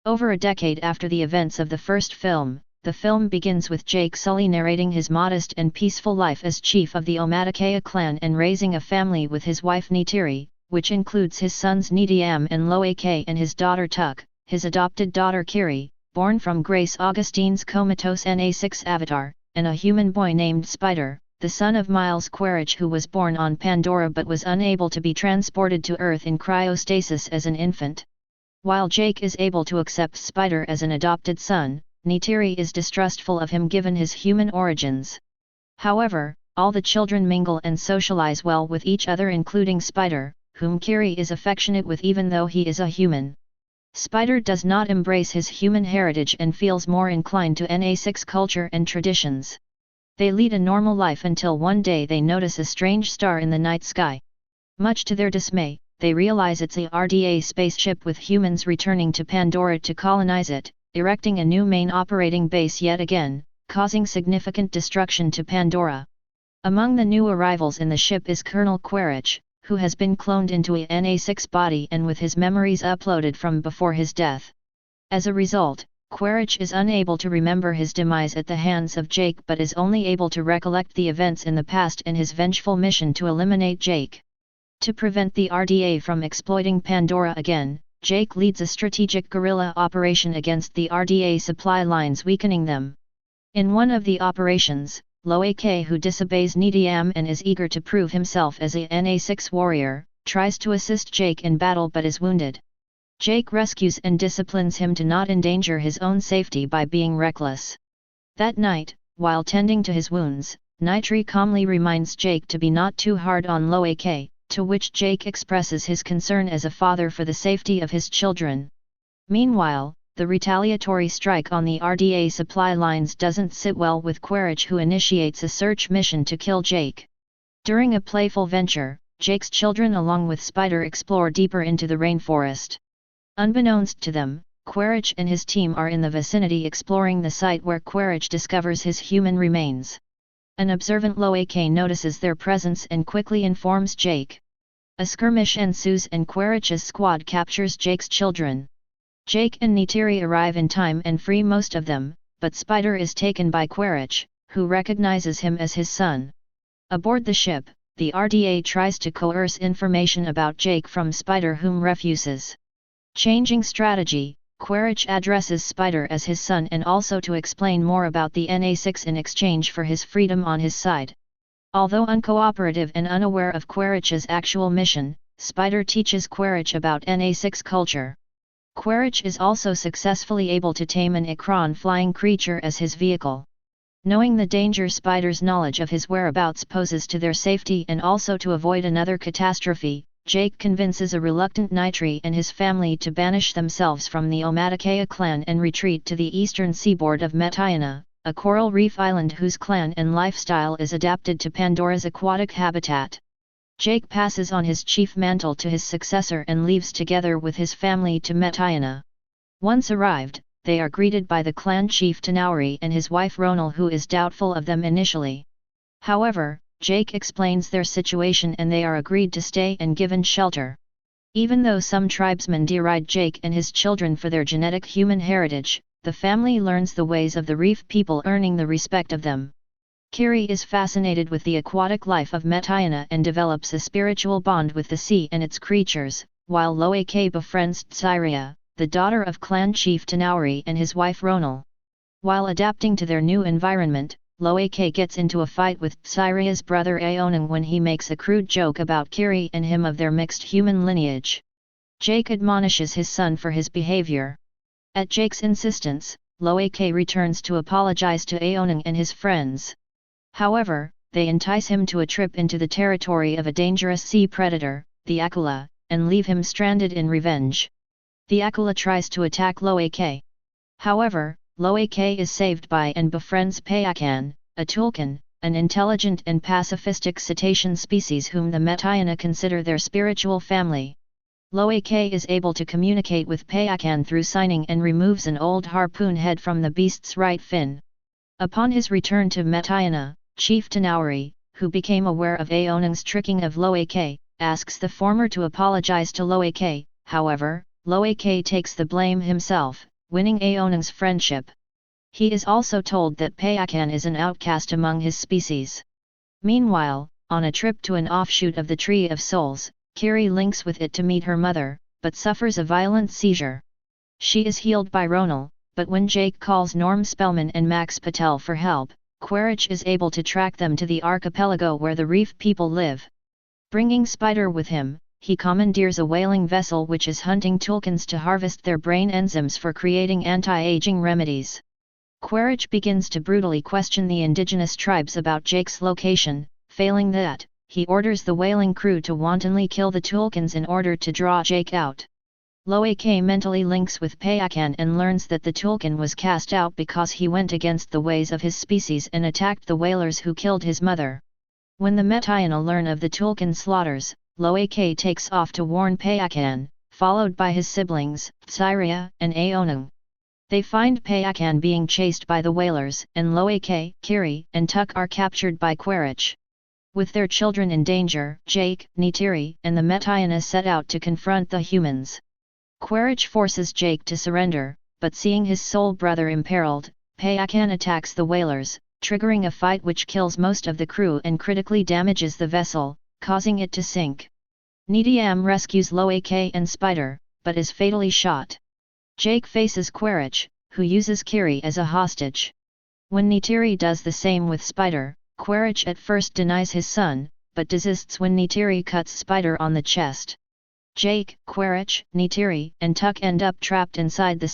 Over a decade after the events of the first film, the film begins with Jake Sully narrating his modest and peaceful life as chief of the Omaticaya clan and raising a family with his wife Neytiri, which includes his sons Nidiam and Loak and his daughter Tuk, his adopted daughter Kiri, born from Grace Augustine's comatose Na6 avatar, and a human boy named Spider, the son of Miles Quaritch, who was born on Pandora but was unable to be transported to Earth in cryostasis as an infant. While Jake is able to accept Spider as an adopted son, Neytiri is distrustful of him given his human origins. However, all the children mingle and socialize well with each other, including Spider, whom Kiri is affectionate with even though he is a human. Spider does not embrace his human heritage and feels more inclined to Na6 culture and traditions. They lead a normal life until one day they notice a strange star in the night sky. Much to their dismay, they realize it's a RDA spaceship with humans returning to Pandora to colonize it, erecting a new main operating base yet again, causing significant destruction to Pandora. Among the new arrivals in the ship is Colonel Quaritch, who has been cloned into a Na6 body and with his memories uploaded from before his death. As a result, Quaritch is unable to remember his demise at the hands of Jake but is only able to recollect the events in the past and his vengeful mission to eliminate Jake. To prevent the RDA from exploiting Pandora again, Jake leads a strategic guerrilla operation against the RDA supply lines, weakening them. In one of the operations, Loak, who disobeys Nidiam and is eager to prove himself as a Na6 warrior, tries to assist Jake in battle but is wounded. Jake rescues and disciplines him to not endanger his own safety by being reckless. That night, while tending to his wounds, Neytiri calmly reminds Jake to be not too hard on Loak, to which Jake expresses his concern as a father for the safety of his children. Meanwhile, the retaliatory strike on the RDA supply lines doesn't sit well with Quaritch, who initiates a search mission to kill Jake. During a playful venture, Jake's children along with Spider explore deeper into the rainforest. Unbeknownst to them, Quaritch and his team are in the vicinity exploring the site where Quaritch discovers his human remains. An observant Loak notices their presence and quickly informs Jake. A skirmish ensues and Quaritch's squad captures Jake's children. Jake and Neytiri arrive in time and free most of them, but Spider is taken by Quaritch, who recognizes him as his son. Aboard the ship, the RDA tries to coerce information about Jake from Spider, whom refuses. Changing strategy, Quaritch addresses Spider as his son and also to explain more about the Na6 in exchange for his freedom on his side. Although uncooperative and unaware of Quaritch's actual mission, Spider teaches Quaritch about Na6 culture. Quaritch is also successfully able to tame an Ikran flying creature as his vehicle. Knowing the danger Spider's knowledge of his whereabouts poses to their safety and also to avoid another catastrophe, Jake convinces a reluctant Neytiri and his family to banish themselves from the Omaticaya clan and retreat to the eastern seaboard of Metaiana, a coral reef island whose clan and lifestyle is adapted to Pandora's aquatic habitat. Jake passes on his chief mantle to his successor and leaves together with his family to Metaiana. Once arrived, they are greeted by the clan chief Tanauri and his wife Ronal, who is doubtful of them initially. However, Jake explains their situation and they are agreed to stay and given shelter. Even though some tribesmen deride Jake and his children for their genetic human heritage, the family learns the ways of the reef people, earning the respect of them. Kiri is fascinated with the aquatic life of Metaiana and develops a spiritual bond with the sea and its creatures, while Loak befriends Tsyria, the daughter of clan chief Tanauri and his wife Ronal. While adapting to their new environment, Loak gets into a fight with Tsyria's brother Aonang when he makes a crude joke about Kiri and him of their mixed human lineage. Jake admonishes his son for his behavior. At Jake's insistence, Loak returns to apologize to Aonang and his friends. However, they entice him to a trip into the territory of a dangerous sea predator, the Akula, and leave him stranded in revenge. The Akula tries to attack Loak. However, Loak is saved by and befriends Payakan, a Tulkan, an intelligent and pacifistic cetacean species whom the Metaiana consider their spiritual family. Loak is able to communicate with Payakan through signing and removes an old harpoon head from the beast's right fin. Upon his return to Metaiana, Chief Tanauri, who became aware of Aonang's tricking of Loak, asks the former to apologize to Loak. However, Loak takes the blame himself, winning Aonung's friendship. He is also told that Payakan is an outcast among his species. Meanwhile, on a trip to an offshoot of the Tree of Souls, Kiri links with it to meet her mother, but suffers a violent seizure. She is healed by Ronal, but when Jake calls Norm Spellman and Max Patel for help, Quaritch is able to track them to the archipelago where the reef people live. Bringing Spider with him, he commandeers a whaling vessel which is hunting Tulkuns to harvest their brain enzymes for creating anti-aging remedies. Quaritch begins to brutally question the indigenous tribes about Jake's location. Failing that, he orders the whaling crew to wantonly kill the Tulkuns in order to draw Jake out. Loake mentally links with Payakan and learns that the Tulkun was cast out because he went against the ways of his species and attacked the whalers who killed his mother. When the Metiana learn of the Tulkun slaughters, Loake takes off to warn Payakan, followed by his siblings, Syria and Aonung. They find Payakan being chased by the whalers, and Loake, Kiri, and Tuk are captured by Quaritch. With their children in danger, Jake, Neytiri, and the Metiana set out to confront the humans. Quaritch forces Jake to surrender, but seeing his soul brother imperiled, Payakan attacks the whalers, triggering a fight which kills most of the crew and critically damages the vessel, causing it to sink. Nidiam rescues Loake and Spider, but is fatally shot. Jake faces Quaritch, who uses Kiri as a hostage. When Neytiri does the same with Spider, Quaritch at first denies his son, but desists when Neytiri cuts Spider on the chest. Jake, Quaritch, Neytiri, and Tuk end up trapped inside the